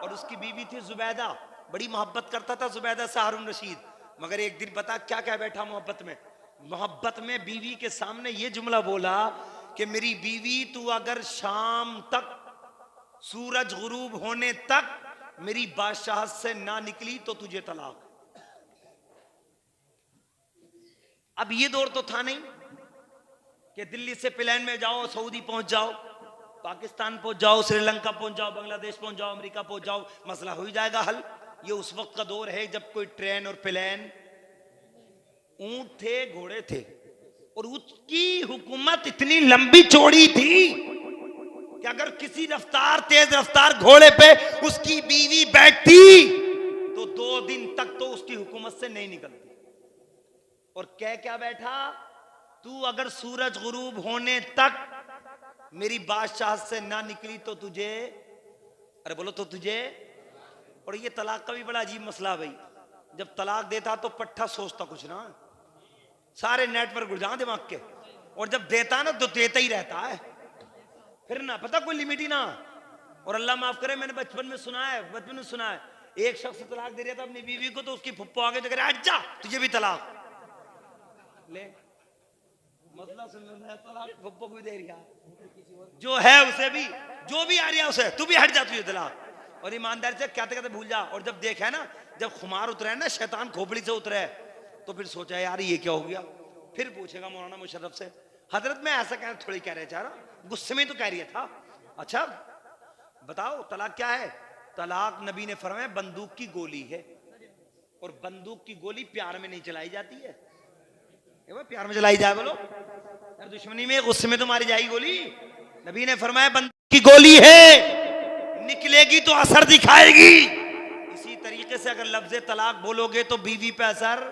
और उसकी बीवी थी जुबैदा, बड़ी मोहब्बत करता था जुबैदा से हारून रशीद। मगर एक दिन बता क्या क्या बैठा मोहब्बत में, मोहब्बत में बीवी के सामने ये जुमला बोला कि मेरी बीवी तू अगर शाम तक सूरज गुरूब होने तक मेरी बादशाह से ना निकली तो तुझे तलाक। अब ये दौर तो था नहीं कि दिल्ली से प्लेन में जाओ, सऊदी पहुंच जाओ, पाकिस्तान पहुंच जाओ, श्रीलंका पहुंच जाओ, बांग्लादेश पहुंच जाओ, अमेरिका पहुंच जाओ, मसला हो ही जाएगा हल। ये उस वक्त का दौर है जब कोई ट्रेन और प्लेन, ऊंट थे, घोड़े थे, और उसकी हुकूमत इतनी लंबी चौड़ी थी कि अगर किसी रफ्तार, तेज रफ्तार घोड़े पे उसकी बीवी बैठती तो 2 दिन तक तो उसकी हुकूमत से नहीं निकलती। और क्या बैठा, तू अगर सूरज गुरूब होने तक मेरी बादशाह से ना निकली तो तुझे, अरे बोलो तो तुझे। और ये तलाक का भी बड़ा अजीब मसला भाई, जब तलाक देता तो पट्टा सोचता कुछ ना, सारे नेटवर्क उड़ जाए दिमाग के, और जब देता ना तो देता ही रहता है, फिर ना पता कोई लिमिट ही ना। और अल्लाह माफ करे, मैंने बचपन में सुना है, एक शख्स तलाक दे रहा था अपनी बीवी को, तो उसकी फुप्पो आगे तो कह रहा जा तुझे भी तलाक ले। मतलब सुन लो, तलाक फुप्पो को भी दे रहा, जो है उसे भी, जो भी आ रहा उसे, तू भी हट जा तुझे तलाक। और ईमानदारी से कहते कहते भूल जा। और जब देखा है ना, जब खुमार उतरा है ना, शैतान खोपड़ी से उतरा है, तो फिर सोचा यार ये क्या हो गया। फिर पूछेगा मौलाना मुशर्रफ से, हजरत मैं ऐसा कह थोड़ी कह रहे, चाह गुस्से में तो कह रही था, अच्छा बताओ तलाक क्या है। तलाक नबी ने फरमाया बंदूक की गोली है, और बंदूक की गोली प्यार में नहीं चलाई जाती है। प्यार में चलाई जाए बोलो, दुश्मनी में, गुस्से में तो मारी जाएगी गोली। नबी ने फरमाया बंदूक की गोली है, निकलेगी तो असर दिखाएगी। इसी तरीके से अगर लफ्ज़े तलाक बोलोगे तो बीवी पे असर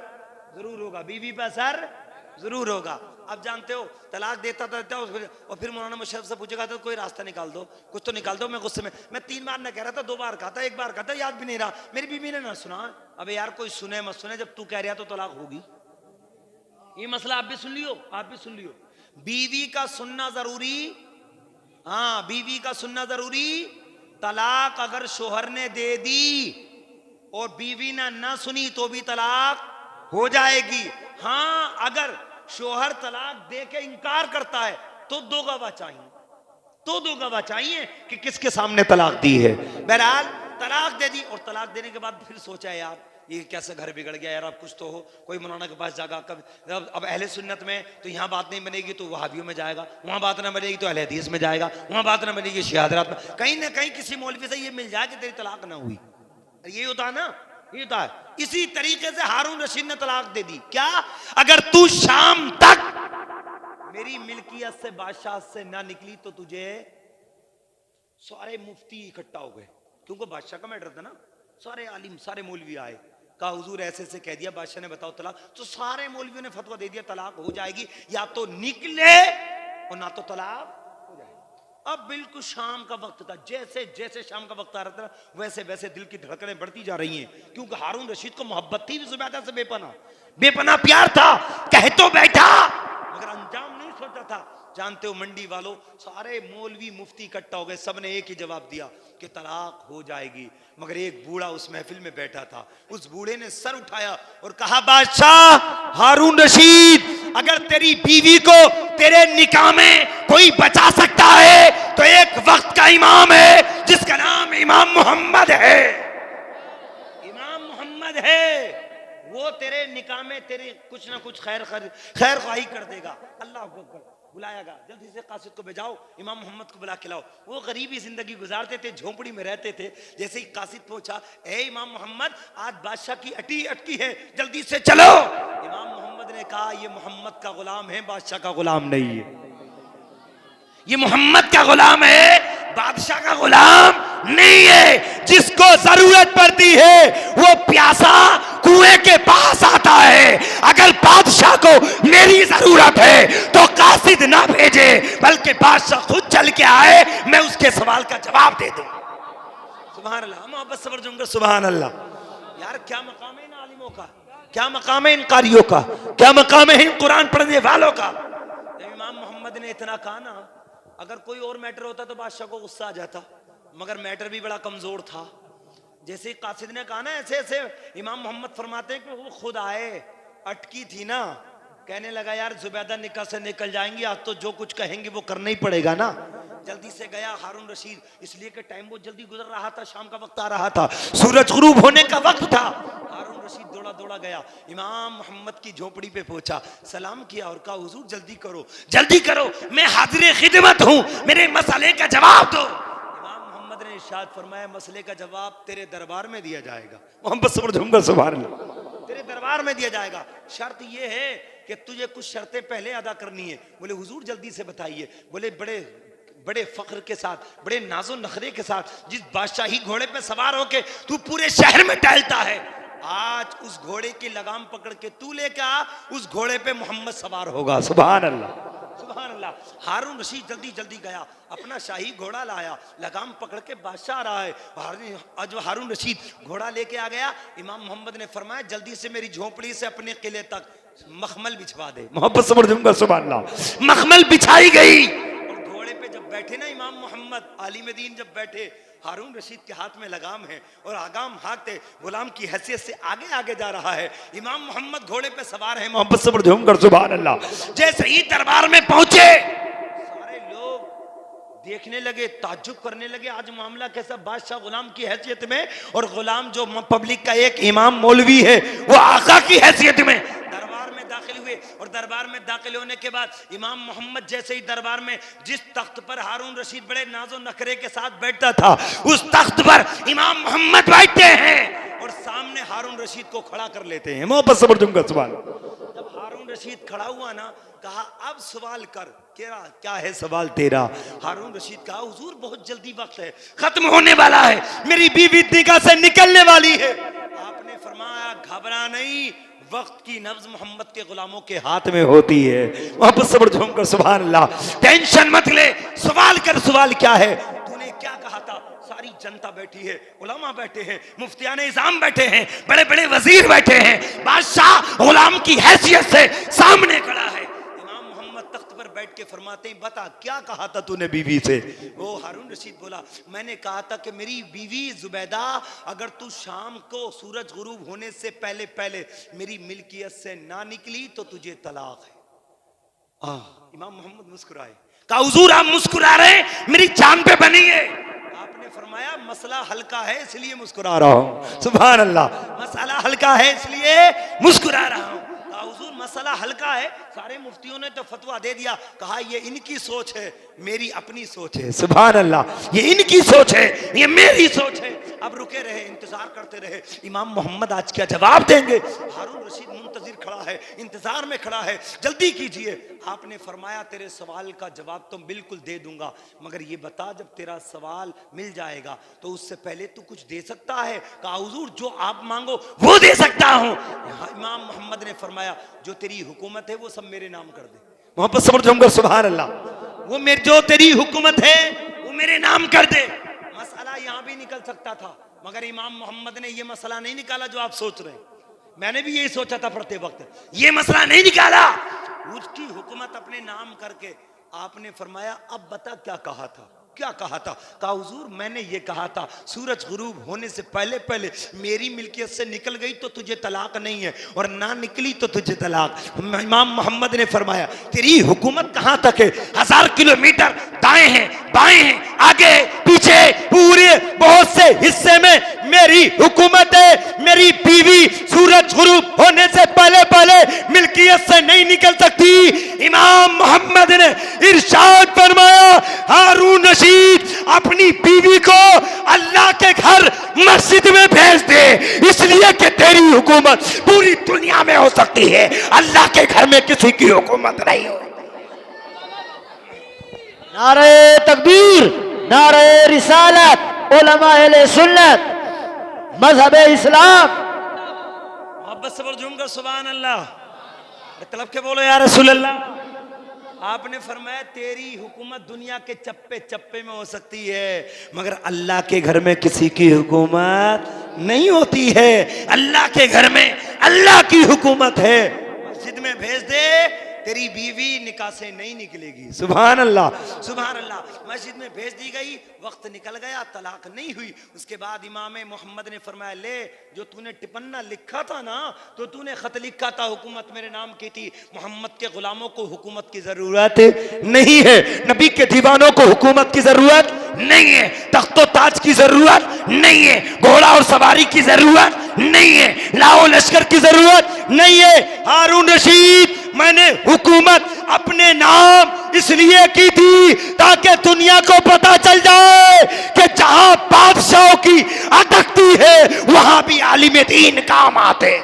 जरूर होगा, बीवी पे असर जरूर होगा। अब जानते हो तलाक देता था और फिर मौलाना मुशर्रफ से पूछेगा तो कोई रास्ता निकाल दो, कुछ तो निकाल दो। मैं गुस्से में, मैं 3 बार ना कह रहा था, 2 बार कहा था, 1 बार कहा था, याद भी नहीं रहा। मेरी बीवी ने ना सुना। अबे यार कोई सुने मत सुने, जब तू कह रहा तो तलाक होगी। ये मसला आप भी सुन लियो, आप भी सुन लियो। बीवी का सुनना जरूरी, हाँ बीवी का सुनना जरूरी। तलाक अगर शोहर ने दे दी और बीवी ने ना सुनी तो भी तलाक हो जाएगी। हाँ अगर शोहर तलाक दे के इंकार करता है तो 2 गवाह चाहिए, तो 2 गवाह चाहिए कि किसके सामने तलाक दी है। बहरहाल तलाक दे दी, और तलाक देने के बाद फिर सोचा यार ये कैसे घर बिगड़ गया यार, अब कुछ तो हो। कोई मौलाना के पास जागा, अब अहले सुन्नत में तो यहाँ बात नहीं बनेगी तो वहाबियों में जाएगा, वहाँ बात ना बनेगी तो अहले हदीस में जाएगा, वहाँ बात ना बनेगी शिया हज़रात में। कहीं ना कहीं किसी मौलवी से ये मिल जाए कि तेरी तलाक ना हुई। ये होता है ना, ये होता है। इसी तरीके से हारून रशीद ने तलाक दे दी। क्या, अगर तू शाम तक मेरी मिल्कियत से, बादशाह से ना निकली तो तुझे। सारे मुफ्ती इकट्ठा हो गए, क्योंकि बादशाह का मैटर था ना। सारे आलिम, सारे मौलवी आए, कहा हुजूर ऐसे ऐसे कह दिया बादशाह ने, बताओ तलाक। तो सारे मौलवियों ने फतवा दे दिया तलाक हो जाएगी, या तो निकले और ना तो तलाक हो जाएगी। अब बिल्कुल शाम का वक्त था, जैसे जैसे शाम का वक्त आ रहा था वैसे वैसे दिल की धड़कनें बढ़ती जा रही हैं, क्योंकि हारून रशीद को मोहब्बत थी जुबैदा से, बेपना प्यार था। कह तो बैठा मगर अंजाम नहीं सोचा था। जानते हो मंडी वालों, सारे मौलवी मुफ्ती इकट्ठा हो गए, सबने एक ही जवाब दिया कि तलाक हो जाएगी। मगर एक बूढ़ा उस महफिल में बैठा था, उस बूढ़े ने सर उठाया और कहा बादशाह हारून रशीद, अगर तेरी बीवी को तेरे निकाह में कोई बचा सकता है तो एक वक्त का इमाम है जिसका नाम इमाम मोहम्मद है। इमाम मोहम्मद है, वो तेरे निकाह में तेरे कुछ ना कुछ खैर ख्वाही कर देगा। अल्लाह अकबर। बुलायागा, जल्दी से कासिद को भेजाओ, इमाम मोहम्मद को बुला के लाओ। वो गरीबी जिंदगी गुजारते थे, झोंपड़ी में रहते थे। जैसे ही कासिद पहुंचा, ए इमाम मोहम्मद, आज बादशाह की अटी अटकी है, जल्दी से चलो। इमाम मोहम्मद ने कहा ये मोहम्मद का गुलाम है, बादशाह का गुलाम नहीं है। ये मोहम्मद का गुलाम है, बादशाह का गुलाम नहीं है। जिसको जरूरत पड़ती है वो प्यासा कुएं के पास आता है। अगर बादशाह को मेरी जरूरत है तो कासिद ना भेजे, बल्कि बादशाह खुद चल के आए, मैं उसके सवाल का जवाब दे दूं। सुभान अल्लाह, मोहब्बत सबर जुमकर सुभान अल्लाह। यार क्या मकाम है इन आलिमों का, क्या मकाम है इन कारियों का, क्या मकाम है इन कुरान पढ़ने वालों का। इमाम मोहम्मद ने इतना कहा ना, अगर कोई और मैटर होता तो बादशाह को गुस्सा आ जाता, मगर मैटर भी बड़ा कमजोर था। जैसे ही कासिद ने कहा ना ऐसे ऐसे, इमाम मोहम्मद फरमाते हैं कि वो खुद आए, अटकी थी ना, कहने लगा यार जुबैदा निकाह से निकल जाएंगी, आज तो जो कुछ कहेंगे वो करना ही पड़ेगा ना। जल्दी से गया हारून रशीद, इसलिए कि टाइम वो जल्दी गुजर रहा था, शाम का वक्त आ रहा था, सूरज गुरूब होने का वक्त था। हारून रशीद दौड़ा दौड़ा गया, इमाम मोहम्मद की झोपड़ी पे पहुंचा, सलाम किया और कहा हुजूर जल्दी करो, जल्दी करो, मैं हाजिर खिदमत हूं, मेरे मसले का जवाब दो। इमाम मोहम्मद ने इरशाद फरमाया, मसले का जवाब तेरे दरबार में दिया जाएगा। मोहम्मद सुभान अल्लाह, तेरे दरबार में दिया जाएगा। शर्त यह है कि तुझे कुछ शर्तें पहले अदा करनी है। बोले हुजूर जल्दी से बताइए। बोले बड़े बड़े फख्र के साथ, बड़े नाजो नखरे के साथ, जिस बादशाही घोड़े पे सवार होके तू पूरे शहर में टहलता है, आज उस घोड़े की लगाम पकड़ के तू लेके आ, उस घोड़े पे मोहम्मद सवार होगा। सुभान अल्लाह, सुभान अल्लाह। हारून रशीद जल्दी जल्दी गया, अपना शाही घोड़ा लाया, लगाम पकड़ के बादशाह आ रहा है। आज हारून रशीद घोड़ा लेके आ गया, इमाम मोहम्मद ने फरमाया जल्दी से मेरी झोपड़ी से अपने किले तक मखमल बिछवा दे। मोहब्बत समझ दूंगा, सुभान अल्लाह। मखमल बिछाई गई, घोड़े पे जब बैठे ना इमाम मोहम्मद आलिम दीन, जब बैठे, हारून रशीद के हाथ में लगाम है और आगाम हाँकते गुलाम की हैसियत से आगे आगे जा रहा है। इमाम मोहम्मद घोड़े पे सवार है। मोहब्बत से बढ़कर सुभान अल्लाह। जैसे ही दरबार में पहुंचे, सारे लोग देखने लगे, ताज्जुब करने लगे, आज मामला कैसा, बादशाह गुलाम की हैसियत में और गुलाम जो पब्लिक का एक इमाम मौलवी है वो आका की हैसियत में दरबार में दाखिल हुए। और दरबार में दाखिल होने के बाद इमाम मोहम्मद जैसे ही दरबार में जिस तख्त पर हारून रशीद बड़े नाजो नखरे के साथ बैठता था, उस तख्त पर इमाम मोहम्मद बैठते हैं और सामने हारून रशीद को खड़ा कर लेते हैं। मोहब्बत से बढ़ूंगा सवाल। जब हारून रशीद खड़ा हुआ ना, कहा अब सवाल कर, क्या है सवाल तेरा? हारून रशीद कहा हुजूर बहुत जल्दी वक्त है, खत्म होने वाला है, मेरी बीवी निकाह से निकलने वाली है। आपने फरमाया घबरा नहीं, वक्त की नब्ज मोहम्मद के गुलामों के हाथ में होती है। मोहब्बत से बढ़कर सुभान अल्लाह। टेंशन मत ले, सवाल कर, सवाल क्या है? तूने क्या कहा था? सारी जनता बैठी है, उलमा बैठे हैं, मुफ्तियान इज़ाम बैठे हैं, बड़े बड़े वजीर बैठे हैं, बादशाह गुलाम की हैसियत से सामने खड़ा है। इमाम मोहम्मद तख्त पर बैठ के फरमाते हैं बता क्या कहा था तूने बीवी से? वो हारून रशीद बोला मैंने कहा था कि मेरी बीवी जुबैदा, अगर तू शाम को सूरज गुरूब होने से पहले पहले मेरी मिल्कियत से ना निकली तो तुझे तलाक है। इमाम मोहम्मद मुस्कुराए, कहा हुजूर आप मुस्कुरा रहे हैं, मेरी जान पे बनी है। आपने फरमाया मसला हल्का है इसलिए मुस्कुरा रहा हूं। सुभान अल्लाह, मसला हल्का है इसलिए मुस्कुरा रहा हूं। हुजूर मसला हल्का है, सारे मुफ्तियों ने तो फतवा दे दिया, कहा ये इनकी सोच है, मेरी अपनी सोच है। सुभान अल्लाह, ये इनकी सोच है, ये मेरी सोच है। अब रुके रहे, इंतजार करते रहे, इमाम मोहम्मद आज क्या जवाब देंगे? हारून रशीद मुंतजिर खड़ा है, इंतजार में खड़ा है, जल्दी कीजिए। आपने फरमाया तेरे सवाल का जवाब तो बिल्कुल दे दूंगा, मगर ये बता जब तेरा सवाल मिल जाएगा तो उससे पहले तू कुछ दे सकता है? कहा हुजूर जो आप मांगो वो दे सकता हूं। इमाम मोहम्मद ने फरमाया जो तेरी हुकूमत है वो सब मेरे नाम कर दे। मोहब्बत समझ जाऊंगा सुभान अल्लाह। वो मेरे जो तेरी हुकूमत है वो मेरे नाम कर दे। मसला यहां भी निकल सकता था, मगर इमाम मोहम्मद ने ये मसला नहीं निकाला जो आप सोच रहे हैं। मैंने भी यही सोचा था पढ़ते वक्त, ये मसला नहीं निकाला, उसकी हुकूमत अपने नाम करके आपने फरमाया अब बता क्या कहा था? क्या कहा था? कहा हुजूर मैंने ये कहा था सूरज गुरूब होने से पहले पहले मेरी मिल्कियत से निकल गई तो तुझे तलाक नहीं है, और ना निकली तो तुझे तलाक। इमाम मोहम्मद ने फरमाया तेरी हुकूमत कहां तक है? 1000 किलोमीटर दाएं हैं, बाएं हैं, आगे पीछे, पूरे बहुत से हिस्से में मेरी हुकूमत है। मेरी बीवी सूरज गुरूब होने से पहले पहले मिल्कियत से नहीं निकल सकती। इमाम मोहम्मद ने इरशाद फरमाया हारून रशीद अपनी बीवी को अल्लाह के घर मस्जिद में भेज दे, इसलिए कि तेरी हुकूमत पूरी दुनिया में हो सकती है, अल्लाह के घर में किसी की हुकूमत नहीं हो। नारे तकबीर, नारे रिसालत, उलमा अहले सुन्नत, मजहब इस्लाम। मोहब्बत से बोल सुभान अल्लाह। तलब के बोलो या रसूल अल्लाह। आपने फरमाया तेरी हुकूमत दुनिया के चप्पे चप्पे में हो सकती है, मगर अल्लाह के घर में किसी की हुकूमत नहीं होती है। अल्लाह के घर में अल्लाह की हुकूमत है। मस्जिद में भेज दे, तेरी बीवी निकाह से नहीं निकलेगी। सुभान अल्लाह, सुभान अल्लाह। मस्जिद में भेज दी गई, वक्त निकल गया, तलाक नहीं हुई। उसके बाद इमाम मोहम्मद ने फरमाया, ले जो तूने टिपन्ना लिखा था ना, तो तूने खत लिखा था, हुकूमत मेरे नाम की थी, मोहम्मद के गुलामों को हुकूमत की जरूरत नहीं है, नबी के दीवानों को हुकूमत की जरूरत नहीं है, तख्तो ताज की जरूरत नहीं है, घोड़ा और सवारी की जरूरत नहीं है, लाओ लश्कर की जरूरत नहीं है। हारून रशीद, मैंने हुकूमत अपने नाम इसलिए की थी ताकि दुनिया को पता चल जाए कि जहां बादशाहों की अटकती है वहां भी आलिम दीन काम आते,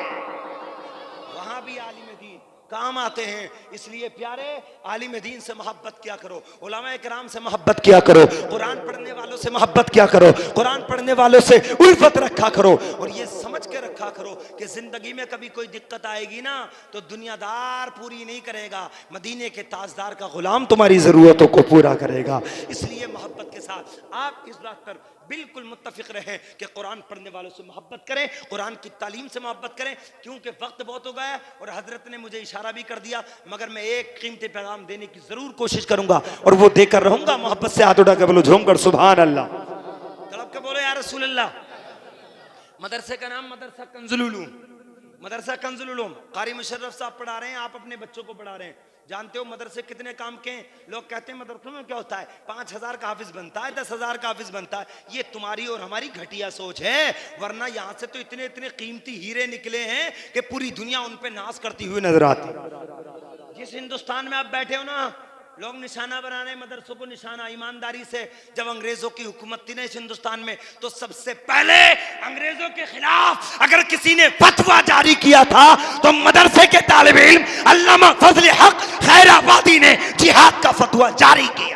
वहां भी आलिम दीन काम आते हैं। इसलिए प्यारे, आलिम दीन से मोहब्बत किया करो, उलमा इकराम से मोहब्बत किया करो, कुरान पढ़ने वालों से मोहब्बत किया करो, कुरान पढ़ने वालों से उल्फत रखा करो, और ये समझ के रखा करो कि जिंदगी में कभी कोई दिक्कत आएगी ना तो दुनियादार पूरी नहीं करेगा, मदीने के ताजदार का गुलाम तुम्हारी जरूरतों को पूरा करेगा। इसलिए मोहब्बत के साथ आप इस बात पर बिल्कुल मुत्तफिक रहें कि कुरान पढ़ने वालों से मोहब्बत करें, कुरान की तालीम से मोहब्बत करें, क्योंकि वक्त बहुत हो गया है और हजरत ने मुझे इशारा भी कर दिया, मगर मैं एक कीमती पैगाम देने की जरूर कोशिश करूंगा और वो देकर रहूंगा। मोहब्बत से हाथ उठा के बोलो झूम कर सुभान अल्लाह, तड़प के बोलो या रसूल अल्लाह। मदरसे का नाम मदरसा कंजुल उलूम, मदरसा कंजुल उलूम, कारी मुशर्रफ साहब पढ़ा रहे हैं, आप अपने बच्चों को पढ़ा रहे हैं। जानते हो मदरसे कितने काम के हैं? लोग कहते हैं मदरसों में क्या होता है, 5,000 का हाफिज बनता है, 10,000 का हाफिज बनता है। ये तुम्हारी और हमारी घटिया सोच है, वरना यहाँ से तो इतने इतने कीमती हीरे निकले हैं कि पूरी दुनिया उन पे नाश करती हुई नजर आती। जिस हिंदुस्तान में आप बैठे हो ना, लोग निशाना बना रहे मदरसों को, निशाना ईमानदारी से। जब अंग्रेजों की हुकूमत थी ना इस हिंदुस्तान में, तो सबसे पहले अंग्रेजों के खिलाफ अगर किसी ने फतवा जारी किया था तो मदरसे के तालिब इल्म अल्लामा फजल हक खैराबादी ने जिहाद का फतवा जारी किया।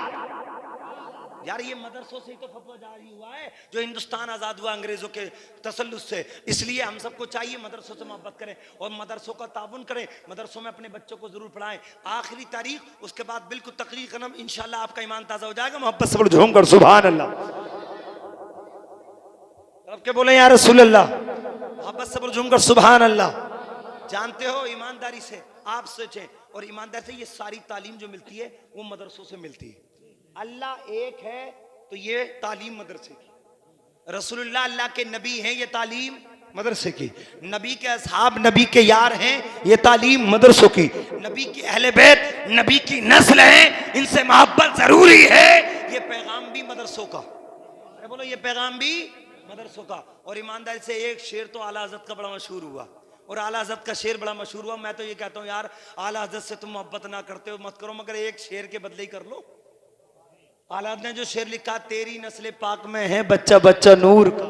यार ये मदरसों से ही तो फतवा जारी हुआ है जो हिंदुस्तान आजाद हुआ अंग्रेजों के तसल्लुत से। इसलिए हम सबको चाहिए मदरसों से मोहब्बत करें और मदरसों का ताबुन करें, मदरसों में अपने बच्चों को जरूर पढ़ाएं। आखिरी तारीख, उसके बाद बिल्कुल तकरीर करम, इंशाल्लाह आपका ईमान ताजा हो जाएगा। मोहब्बत से झूम कर सुभान अल्लाह, रब के बोले या रसूल अल्लाह, मोहब्बत से झूम कर सुभान अल्लाह। जानते हो ईमानदारी से आप सोचें, और ईमानदारी से ये सारी तालीम जो मिलती है वो मदरसों से मिलती है। अल्लाह एक है तो ये तालीम मदरसे की, रसूलुल्लाह अल्लाह के नबी हैं, ये तालीम मदरसे की, नबी के असहाब नबी के यार हैं, ये तालीम मदरसों की, नबी की अहले बैत नबी की नस्ल है, इनसे मोहब्बत जरूरी है, ये पैगाम भी मदरसों का। अरे बोलो ये पैगाम भी मदरसों का। और ईमानदारी से एक शेर तो आला हज़रत का बड़ा मशहूर हुआ, और आला हज़रत का शेर बड़ा मशहूर हुआ। मैं तो ये कहता हूँ यार, आला हज़रत से तुम मोहब्बत ना करते हो मत करो, मगर एक शेर के बदले ही कर लो। आला ने जो शेर लिखा, तेरी नस्ल पाक में है बच्चा बच्चा नूर का।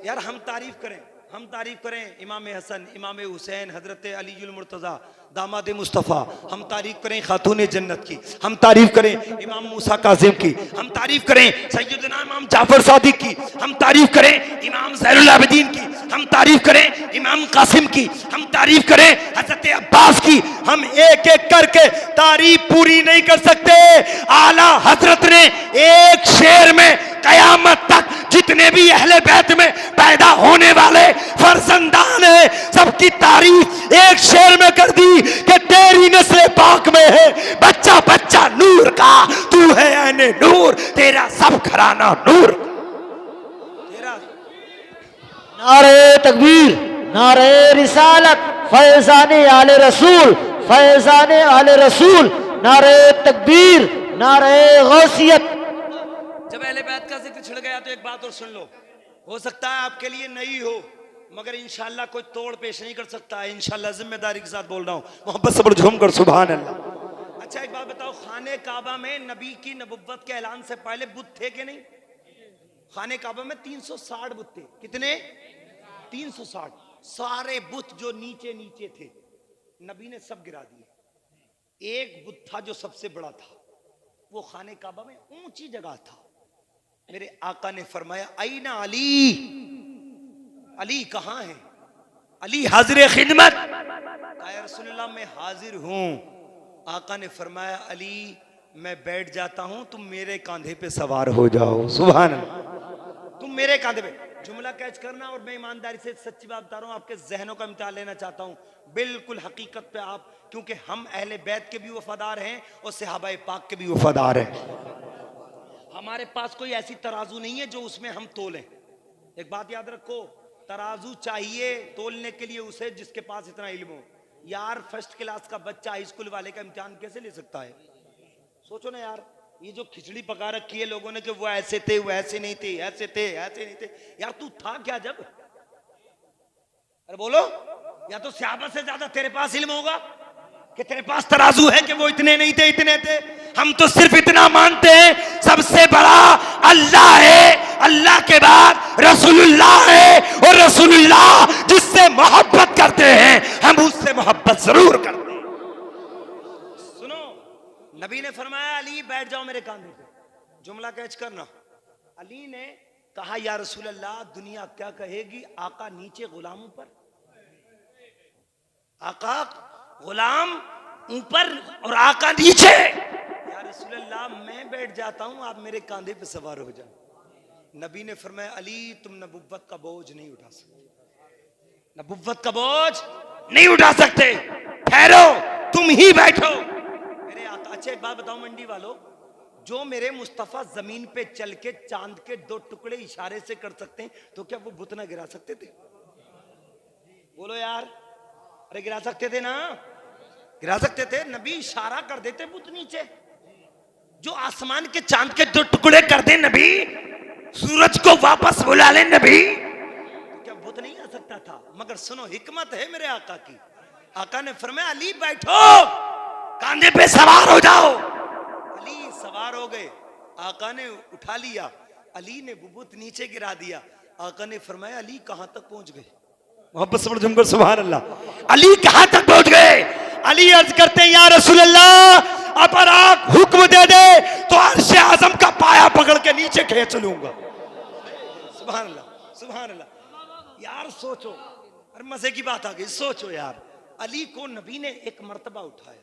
यार हम तारीफ करें, हम तारीफ करें इमाम हसन, इमाम हुसैन, हजरत अलीजुल मुर्तज़ा दामाद मुस्तफ़ा, हम तारीफ करें खातून जन्नत की, हम तारीफ करें इमाम मूसा काजिम की, हम तारीफ करें सैयदना इमाम जाफर सादिक की, हम तारीफ करें इमाम ज़ैनुल आबिदीन की, हम तारीफ करें इमाम कासिम की, हम तारीफ करें हजरत अब्बास की। हम एक एक करके तारीफ पूरी नहीं कर सकते। आला हजरत ने एक शेर में कयामत तक जितने भी अहले बैत में पैदा होने वाले फरजंदान है सबकी तारीफ एक शेर में कर दी कि तेरी नस्ल पाक में है बच्चा बच्चा नूर का, तू है ऐने नूर, तेरा सब घराना नूर। तेरा नारे तकबीर, नारे रिसालत, फैज़ाने आले रसूल, फैज़ाने आले रसूल, नारे तकबीर, नारे गौसियत। जब अहले बैत का जिक्र छिड़ गया तो एक बात और सुन लो, हो सकता है आपके लिए नई हो, मगर इंशाल्लाह कोई तोड़ पेश नहीं कर सकता है। इंशाल्लाह जिम्मेदारी के साथ बोल रहा हूँ, मोहब्बत से झूम कर सुभान अल्लाह। अच्छा एक बात बताओ, खाने काबा में नबी की नबुव्वत के ऐलान से पहले बुत थे कि नहीं? खाने काबा में 360 बुत थे। कितने? 360। सारे बुत जो नीचे नीचे थे नबी ने सब गिरा दिए। एक बुत था जो सबसे बड़ा था, वो खाने काबा में ऊंची जगह था। मेरे आका ने फरमाया, आईना अली, अली कहाँ है? अली हाजिर खिदमत। या रसूलल्लाह मैं हाजिर हूं। आका ने फरमाया, अली मैं बैठ जाता हूं, तुम मेरे कांधे पे सवार हो जाओ। सुभान अल्लाह। तुम मेरे कांधे पे। जुमला कैच करना, और मैं ईमानदारी से सच्ची बात बता रहा हूं, आपके जहनों का इम्तिहान लेना चाहता हूं, बिल्कुल हकीकत पे आप, क्योंकि हम अहले बैत के भी वफादार हैं और सहाबाए पाक के भी वफादार हैं। हमारे पास कोई ऐसी तराजू नहीं है जो उसमें हम तोलें। एक बात याद रखो, तराजू चाहिए तोलने के लिए उसे जिसके पास इतना इल्म हो। यार फर्स्ट क्लास का बच्चा हाई स्कूल वाले का इम्तिहान कैसे ले सकता है? सोचो ना यार, ये जो खिचड़ी पका रखी है लोगों ने कि वो ऐसे थे, वो ऐसे नहीं थे, ऐसे थे, ऐसे नहीं थे। यार तू था क्या जब? अरे बोलो, या तो सहाबा से ज्यादा तेरे पास इल्म होगा कि तेरे पास तराजू है कि वो इतने नहीं थे, इतने थे। हम तो सिर्फ इतना मानते हैं सबसे बड़ा अल्लाह है, अल्लाह के बाद रसूलुल्लाह है, और रसूलुल्लाह जिससे मोहब्बत करते हैं हम उससे मोहब्बत जरूर करते हैं। नबी ने फरमाया अली बैठ जाओ मेरे कांधे पे। जुमला कैच करना। अली ने कहा या रसूल अल्लाह दुनिया क्या कहेगी, आका नीचे गुलाम ऊपर, आका गुलाम ऊपर और आका नीचे। या रसूल अल्लाह मैं बैठ जाता हूं, आप मेरे कांधे पे सवार हो जाओ। नबी ने फरमाया अली तुम नबुव्वत का बोझ नहीं उठा सकते, नबुव्वत का बोझ नहीं उठा सकते, ठहरो तुम ही बैठो मेरे आका। अच्छा एक बात बताओ मंडी वालों, जो मेरे मुस्तफा जमीन पे चल के चांद के 2 टुकड़े इशारे से कर सकते हैं, तो क्या वो बुत ना गिरा सकते थे? बोलो यार, अरे गिरा सकते थे ना, गिरा सकते थे। नबी इशारा कर देते बुत नीचे। जो आसमान के चांद के 2 टुकड़े कर दे नबी, सूरज को वापस बुला ले नबी, तो क्या बुत नहीं आ सकता था? मगर सुनो हिकमत है मेरे आका की। आका ने फरमाया अली बैठो, कांधे पे सवार हो जाओ। अली सवार हो गए, आका ने उठा लिया, अली ने बुबुत नीचे गिरा दिया। आका ने फरमाया अली कहां तक पहुंच गए? मोहब्बत से जमकर सुभान अल्लाह। अली कहां तक पहुंच गए? अली अर्ज करते हैं या रसूल अल्लाह अगर आप हुक्म दे दे तो अर्श आजम का पाया पकड़ के नीचे खींच लूंगा। सुभान अल्लाह, सुभान अल्लाह। यार सोचो, अरे मजे की बात आ गई। सोचो यार, अली को नबी ने एक मर्तबा उठाया,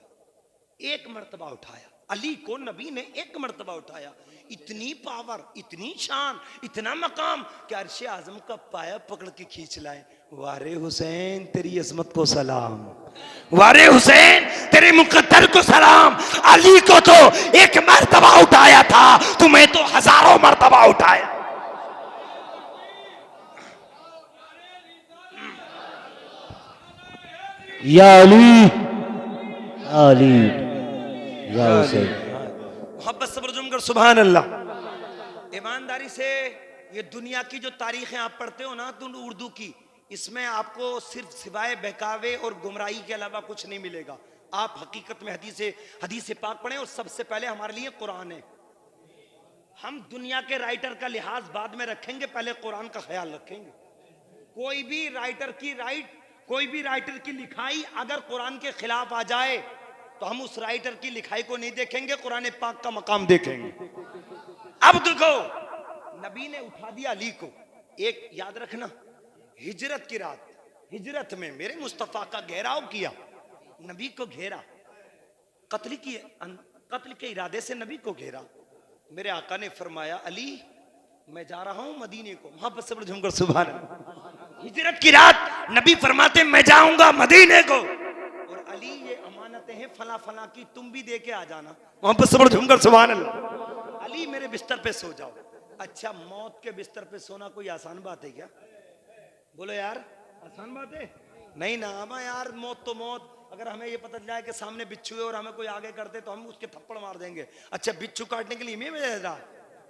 एक मर्तबा उठाया, अली को नबी ने एक मर्तबा उठाया। इतनी पावर, इतनी शान, इतना मकाम कि अर्शे आजम का पाया पकड़ के खींच लाए। वारे हुसैन तेरी अजमत को सलाम, वारे हुसैन तेरे मुकद्दर को सलाम। अली को तो एक मर्तबा उठाया था, तुम्हें तो हजारों मर्तबा उठाया। या अली, अली या हुसैन। मोहब्बत सब्र जुमकर सुभान अल्लाह। ईमानदारी से ये दुनिया की जो तारीखें आप पढ़ते हो ना तुम उर्दू की, इसमें आपको सिर्फ सिवाय बहकावे और गुमराही के अलावा कुछ नहीं मिलेगा। आप हकीकत में हदीस पाक पढ़ें, और सबसे पहले हमारे लिए कुरान है। हम दुनिया के राइटर का लिहाज बाद में रखेंगे, पहले कुरान का ख्याल रखेंगे। कोई भी राइटर की लिखाई अगर कुरान के खिलाफ आ जाए तो हम उस राइटर की लिखाई को नहीं देखेंगे, कुरान पाक का मकाम देखेंगे। अब देखो, नबी ने उठा दिया अली को। एक याद रखना, हिजरत की रात, हिजरत में मेरे मुस्तफा का घेराव किया, नबी को घेरा, कत्ल के इरादे से नबी को घेरा। मेरे आका ने फरमाया अली मैं जा रहा हूं मदीने को। मोहब्बत से झुमकर सुभान अल्लाह। हिजरत की रात नबी फरमाते मैं जाऊंगा मदीने को, और अली ये अमानतें हैं फला फला की, तुम भी दे के आ जाना। मोहब्बत से झुमकर सुभान अल्लाह। अली मेरे बिस्तर पे सो जाओ। अच्छा, मौत के बिस्तर पे सोना कोई आसान बात है क्या? बोलो यार, आसान बात है? नहीं ना। हम यार मौत तो मौत, अगर हमें ये पता चला है कि सामने बिच्छू है और हमें कोई आगे करते तो हम उसके थप्पड़ मार देंगे। अच्छा, बिच्छू काटने के लिए मैं रहा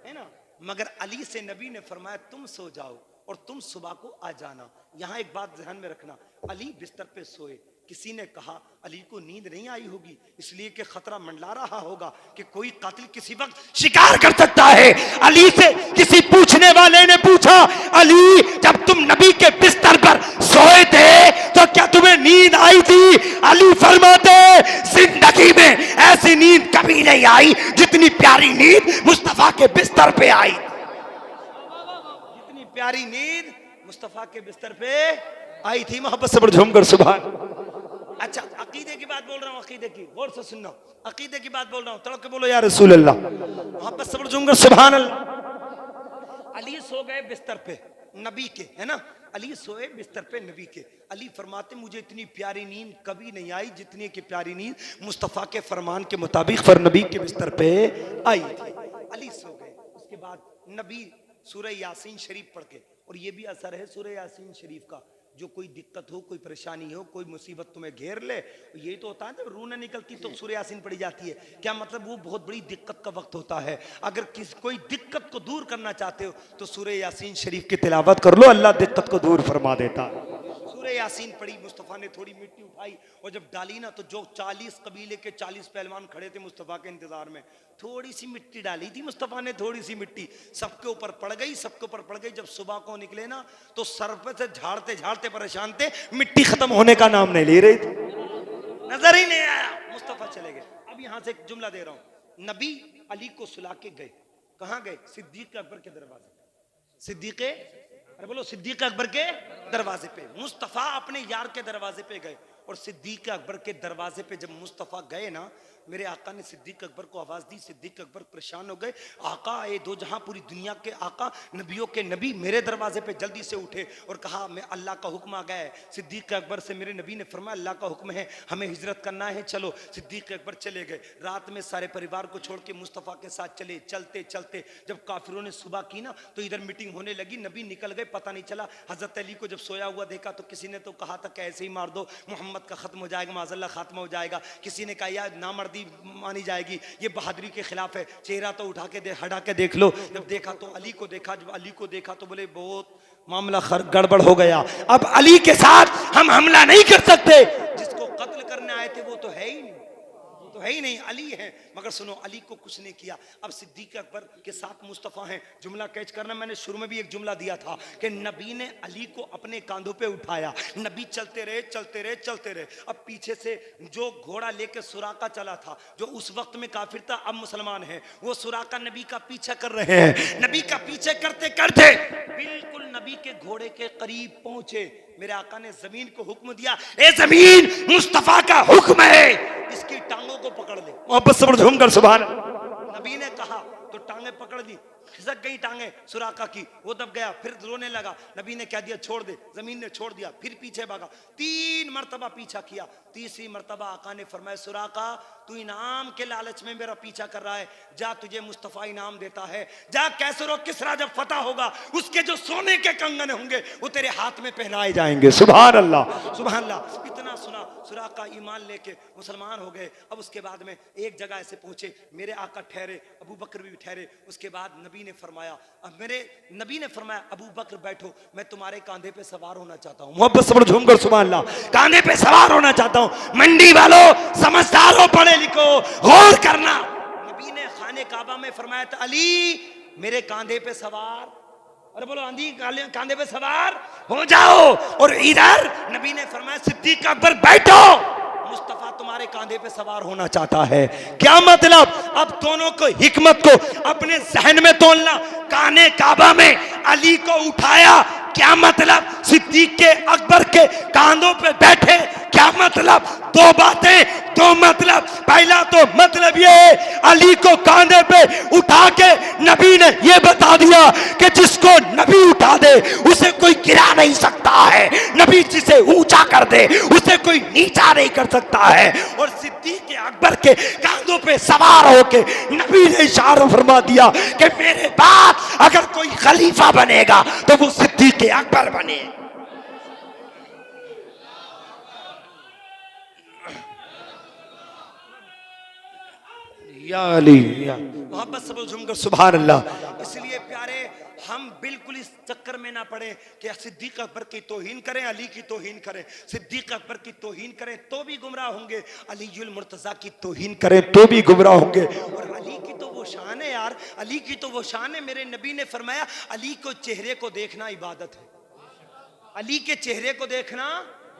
है ना, मगर अली से नबी ने फरमाया तुम सो जाओ और तुम सुबह को आ जाना। यहां एक बात ध्यान में रखना, अली बिस्तर पे सोए। किसी ने कहा अली को नींद नहीं आई होगी, इसलिए कि खतरा मंडला रहा होगा कि कोई कातिल किसी वक्त शिकार कर सकता है। अली से किसी पूछने वाले ने पूछा अली जब तुम नबी के बिस्तर पर सोए थे तो क्या तुम्हें नींद आई थी? अली फरमाते जिंदगी में ऐसी नींद कभी नहीं आई जितनी प्यारी नींद मुस्तफा के बिस्तर पे आई। जितनी प्यारी नींद मुस्तफा के बिस्तर पे आई थी। मोहब्बत से झूमकर सुभान। अच्छा, अकीदे की बात बोल रहा हूँ, अकीदे की गौर से सुनना, अकीदे की बात बोल रहा हूँ, तड़क के बोलो या रसूल अल्लाह। मोहब्बत से झूमकर सुभान अल्लाह। अली सो गए बिस्तर पे नबी के, है ना, अली सोए बिस्तर पे नबी के। अली फरमाते मुझे इतनी प्यारी नींद कभी नहीं आई जितनी की प्यारी नींद मुस्तफ़ा के फरमान के मुताबिक फर नबी के बिस्तर पे आई थी। अली सो गए। उसके बाद नबी सूरह यासीन शरीफ पढ़ के, और ये भी असर है सूरह यासीन शरीफ का, जो कोई दिक्कत हो, कोई परेशानी हो, कोई मुसीबत तुम्हें घेर ले, यही तो होता है जब रूह न निकलती तो सूरह यासीन पढ़ी जाती है। क्या मतलब, वो बहुत बड़ी दिक्कत का वक्त होता है। अगर कोई दिक्कत को दूर करना चाहते हो तो सूरह यासीन शरीफ की तिलावत कर लो, अल्लाह दिक्कत को दूर फरमा देता है। सूरह यासीन पढ़ी, मुस्तफ़ा ने थोड़ी मिट्टी उठाई और जब डाली ना, तो जो 40 कबीले के 40 पहलवान खड़े थे मुस्तफ़ा के इंतजार में, थोड़ी सी मिट्टी डाली थी मुस्तफ़ा ने, थोड़ी सी मिट्टी सबके ऊपर पड़ गई, सबके ऊपर पड़ गई। जब सुबह को निकले ना तो सर पे से झाड़ते झाड़ते परेशान थे, मिट्टी खत्म होने का नाम नहीं ले रही थी, नजर ही नहीं आया। मुस्तफ़ा चले गए। अब यहां से एक जुमला दे रहा हूं, नबी अली को सुला के गए, कहां गए? सिद्दीक अकबर के दरवाजे पे। सिद्दीक, अरे बोलो, सिद्दीक अकबर के दरवाजे पे। मुस्तफ़ा अपने यार के दरवाजे पे गए, और सिद्दीक अकबर के दरवाजे पे जब मुस्तफ़ा गए ना, मेरे आका ने सिद्दीक अकबर को आवाज दी। सिद्दीक अकबर परेशान हो गए, आका ए दो जहां पूरी दुनिया के आका, नबियों के नबी मेरे दरवाजे पे जल्दी से उठे और कहा मैं अल्लाह का हुक्म आ गया है। सिद्दीक अकबर से मेरे नबी ने फरमाया अल्लाह का हुक्म है, हमें हिजरत करना है, चलो। सिद्दीक अकबर चले गए। रात में सारे परिवार को छोड़ के मुस्तफ़ा के साथ चले। चलते चलते जब काफिरों ने सुबह की ना, तो इधर मीटिंग होने लगी, नबी निकल गए, पता नहीं चला। हजरत अली को जब सोया हुआ देखा तो किसी ने तो कहा था कि ऐसे ही मार दो, मोहम्मद का खत्म हो जाएगा, माज़अल्लाह खात्मा हो जाएगा। किसी ने कहा यार नामर्दी मानी जाएगी, ये बहादुरी के खिलाफ है, चेहरा तो उठा के हटा के देख लो। जब देखा तो अली को देखा, जब अली को देखा तो बोले बहुत मामला गड़बड़ हो गया, अब अली के साथ हम हमला नहीं कर सकते। जिसको कत्ल करने आए थे वो तो है ही नहीं, तो है ही नहीं, अली है। मगर सुनो, अली को कुछ नहीं किया। अब सिद्दीक अकबर के साथ मुस्तफ़ा हैं। जुमला कैच करना, मैंने शुरू में भी एक जुमला दिया था कि नबी ने अली को अपने कांधों पे उठाया। नबी चलते रहे चलते रहे चलते रहे। अब पीछे से जो घोड़ा लेके सुराका चला था, जो उस वक्त में काफिर था अब मुसलमान है, वो सुराका नबी का पीछा कर रहे हैं। नबी का पीछे करते करते बिल्कुल नबी के घोड़े के करीब पहुंचे। मेरे आका ने जमीन को हुक्म दिया, ए जमीन, मुस्तफ़ा का हुक्म है, इसकी टांगों को पकड़ ले। मोहब्बत से झूमकर सुभान। नबी ने कहा तो टांगे पकड़ ली, खिसक गई टांगे सुराका की, वो दब गया, फिर रोने लगा। नबी ने कह दिया छोड़ दे, जमीन ने छोड़ दिया, फिर पीछे भागा। 3 मरतबा पीछा किया। तीसरी मरतबा आका ने फरमाया सुराका तू इनाम के लालच में मेरा पीछा कर रहा है, जा तुझे मुस्तफ़ा इनाम देता है, जा कैसर और किसरा जब फतह होगा उसके जो सोने के कंगन होंगे वो तेरे हाथ में पहनाए जाएंगे। सुभान अल्लाह सुभान अल्लाह। इतना सुना, सुराका ईमान लेके मुसलमान हो गए। अब उसके बाद में एक जगह ऐसे पहुंचे, मेरे आका ठहरे, अबू बकर भी ठहरे। उसके बाद नबी ने फरमाया, अब मेरे नबी ने फरमाया अबू बकर बैठो, मैं तुम्हारे कांधे पे सवार होना चाहता हूँ। मोहब्बत से झूमकर सुभान अल्लाह। कांधे पे सवार होना चाहता हूँ। मंडी वालों, समझदारों, पढ़े लिखो, गौर करना। नबी ने खाने काबा में फरमाया था अली मेरे कांधे पे सवार, अरे बोलो आंधी कांधे पे सवार हो जाओ। और इधर नबी ने फरमाया सिद्दीक अकबर बैठो, मुस्तफ़ा तुम्हारे कांधे पे सवार होना चाहता है। क्या मतलब, अब दोनों को हिकमत को अपने जहन में तोलना। काने काबा में अली को उठाया, क्या मतलब, सिद्दीक के अकबर के कांधों पे बैठे, क्या मतलब, दो बातें, दो मतलब। पहला तो मतलब ये, अली को कांधे पे उठा के नबी ने ये बता दिया कि जिसको नबी उठा दे उसे कोई गिरा नहीं सकता है, नबी जिसे ऊंचा कर दे उसे कोई नीचा नहीं कर सकता है। और सिद्दीक अकबर के कांधों पे सवार होके नबी ने इशारा फरमा दिया कि मेरे बाद अगर कोई खलीफा बनेगा तो वो सिद्दीक अकबर बने। या अली, मोहब्बत से झूमकर सुभान अल्लाह। इसलिए प्यारे, हम बिल्कुल इस चक्कर में ना पड़े कि सिद्दीक अकबर की तौहीन करें, अली की तौहीन करें। सिद्दीक अकबर की तौहीन करें तो भी गुमराह होंगे, अलीयुल मुर्तज़ा की तौहीन करें तो भी गुमराह होंगे। और अली की तो वो शान है यार, अली की तो वो शान है। मेरे नबी ने फरमाया अली को चेहरे को देखना इबादत है, अली के चेहरे को देखना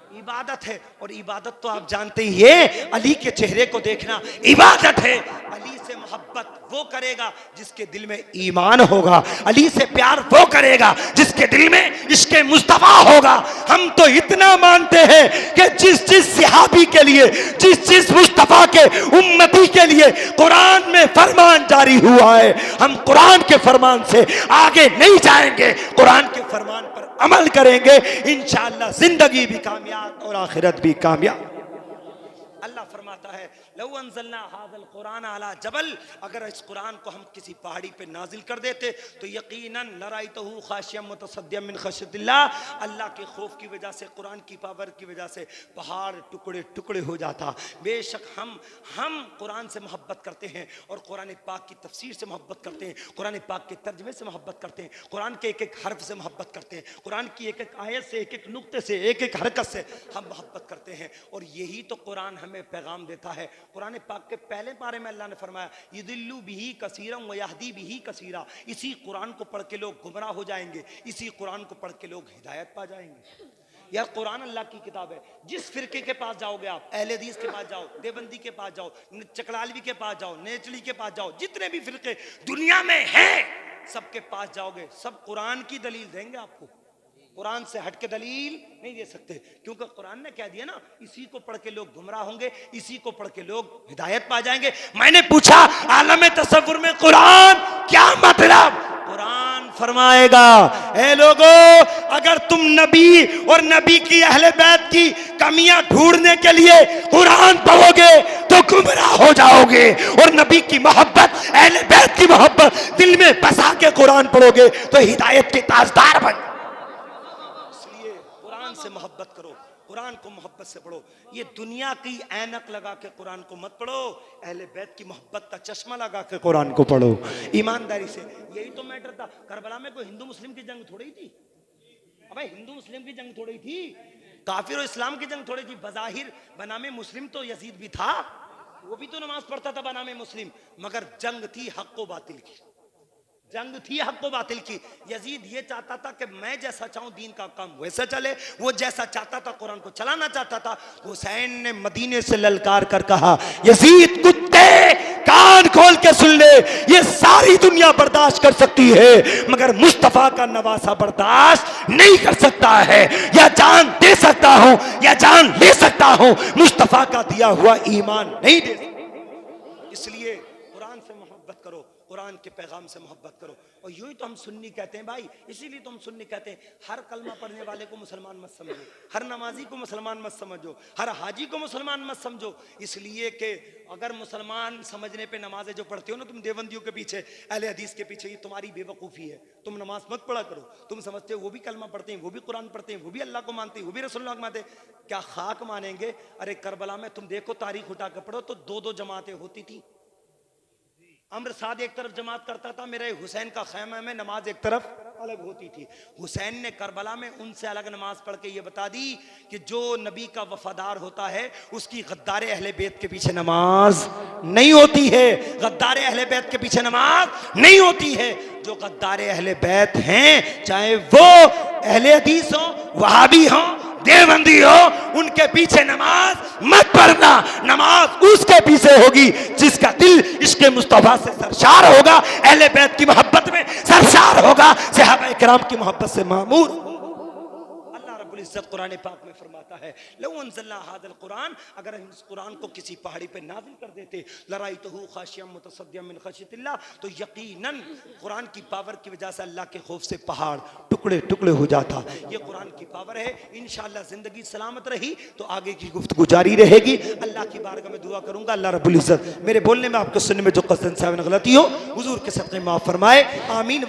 इबादत है। और इबादत तो आप जानते ही है, अली के चेहरे को देखना इबादत है। अली से मोहब्बत वो करेगा जिसके दिल में ईमान होगा, अली से प्यार वो करेगा जिसके दिल में इश्क़े मुस्तफ़ा होगा। हम तो इतना मानते हैं कि जिस सहाबी के लिए, जिस मुस्तफ़ा के उम्मती के लिए कुरान में फरमान जारी हुआ है, हम कुरान के फरमान से आगे नहीं जाएंगे, कुरान के फरमान पर अमल करेंगे, इंशाअल्लाह जिंदगी भी कामयाब और आखिरत भी कामयाब। अल्लाह फरमाता है लौ अंज़लना हाज़ल कुरान अला जबल, अगर इस कुरान को हम किसी पहाड़ी पे नाजिल कर देते तो यकीनन लराइतहु खाशियम मुतसद्दियम मिन खश्यतिल्लाह, अल्लाह के खौफ की वजह से, कुरान की पावर की वजह से पहाड़ टुकड़े टुकड़े हो जाता। बेशक हम कुरान से मोहब्बत करते हैं और कुरान पाक की तफसीर से मोहब्बत करते हैं, कुरान पाक के तर्जमे से मोहब्बत करते हैं, कुरान के एक एक हर्फ से मोहब्बत करते हैं, कुरान की एक एक आयत से, एक एक नुक्ते से, एक एक हरकत से हम मोहब्बत करते हैं। और यही तो कुरान हमें पैगाम देता है। कुरान पाक के पहले पारे में अल्लाह ने फरमाया युदिल्लु बिही कसीरम व यहदी बिही कसीरा, इसी कुरान को पढ़ के लोग गुमराह हो जाएंगे, इसी कुरान को पढ़ के लोग हिदायत पा जाएंगे। यार कुरान अल्लाह की किताब है। जिस फिरके के पास जाओगे आप, अहले हदीस के पास जाओ, देवबंदी के पास जाओ, चकलालवी के पास जाओ, नेचली के पास जाओ, जितने भी फिरके दुनिया में हैं सबके पास जाओगे, सब कुरान की दलील देंगे आपको, कुरान से हट के दलील नहीं दे सकते। क्योंकि कुरान ने क्या दिया ना, इसी को पढ़ के लोग गुमराह होंगे, इसी को पढ़ के लोग हिदायत पा जाएंगे। मैंने पूछा आलम तसव्वुर में कुरान क्या मतलब? कुरान फरमाएगा ए लोगों, अगर तुम नबी और नबी की अहले बैत की कमियां ढूंढने के लिए कुरान पढ़ोगे तो गुमराह हो जाओगे, और नबी की मोहब्बत, अहले बैत की मोहब्बत दिल में बसा के कुरान पढ़ोगे तो हिदायत के ताजदार बन। से मोहब्बत करो, कुरान को मोहब्बत से पढ़ो। ये दुनिया की ऐनक लगा के कुरान को मत पढ़ो, अहले बैत की मोहब्बत का चश्मा लगा के कुरान को पढ़ो ईमानदारी से। यही तो मैटर था। करबला में कोई हिंदू मुस्लिम की जंग थोड़ी थी, अबे हिंदू मुस्लिम की जंग थोड़ी थी, काफिर और इस्लाम की जंग थोड़ी थी। बज़ाहिर बनामे मुस्लिम तो यजीद भी था, वो भी तो नमाज पढ़ता था बनामे मुस्लिम, मगर जंग थी हक को बातिल की, जंग थी हक को बातिल की। यजीद ये चाहता था कि मैं जैसा चाहूं दीन का काम वैसा चले, वो जैसा चाहता था कुरान को चलाना चाहता था। हुसैन ने मदीने से ललकार कर कहा यजीद कुत्ते कान खोल के सुन ले, ये सारी दुनिया बर्दाश्त कर सकती है मगर मुस्तफा का नवासा बर्दाश्त नहीं कर सकता है। या जान दे सकता हूं या जान ले सकता हूं, मुस्तफा का दिया हुआ ईमान नहीं दे सकता। इसलिए कुरान से मोहब्बत करो, कुरान के पैगाम से मोहब्बत करो। और यूं ही तो हम सुन्नी कहते हैं भाई, इसीलिए तो हम सुन्नी कहते हैं। हर कलमा पढ़ने वाले को मुसलमान मत समझो, हर नमाजी को मुसलमान मत समझो, हर हाजी को मुसलमान मत समझो। इसलिए कि अगर मुसलमान समझने पे नमाजें जो पढ़ते हो ना तुम देवबंदियों के पीछे, अहले हदीस के पीछे, ये तुम्हारी बेवकूफ़ी है। तुम नमाज मत पढ़ा करो, तुम समझते हो वो भी कलमा पढ़ते हैं, वो भी कुरान पढ़ते हैं, वो भी अल्लाह को मानते हैं, वो भी रसूलुल्लाह को मानते हैं। क्या खाक मानेंगे? अरे करबला में तुम देखो, तारीख उठा कर पढ़ो तो दो दो जमातें होती थी। अम्र साद एक तरफ जमात करता था, मेरे हुसैन का खैमा में नमाज एक तरफ अलग होती थी। हुसैन ने करबला में उनसे अलग नमाज पढ़ के ये बता दी कि जो नबी का वफादार होता है उसकी गद्दारे अहले बैत के पीछे नमाज नहीं होती है, गद्दारे अहले बैत के पीछे नमाज नहीं होती है। जो गद्दारे अहले बैत हैं, चाहे वो अहले हदीस हो, वहाबी हो, देवबंदी हो, उनके पीछे नमाज मत पढ़ना। नमाज उसके पीछे होगी जिसका दिल इश्क़े मुस्तफा से सरशार होगा, अहले बैत की मोहब्बत में सरशार होगा, सहाबा किराम की मोहब्बत से मामूर। अल्लाह रब्बुल इज्जत कुरान पाक में फरमाता है लौ अंज़लना हाज़ल कुरान, अगर हम इस कुरान को किसी पहाड़ी पे नाज़िल कर देते लराइतहु खाशियम मुतसद्दियम मिन खश्यतिल्लाह, तो यकीनन कुरान की पावर की वजह से अल्लाह के खौफ से पहाड़ टुकड़े टुकड़े हो जाता। ये कुरान की पावर है। इंशाअल्लाह जिंदगी सलामत रही तो आगे की गुफ्तगू जारी रहेगी। अल्लाह की बारगाह में दुआ करूंगा अल्लाह रब्बुल इज्जत मेरे बोलने में, आपको सुनने में जो कसरत से गलती हो हुजूर के सदक़े माफ़ फरमाए। आमीन।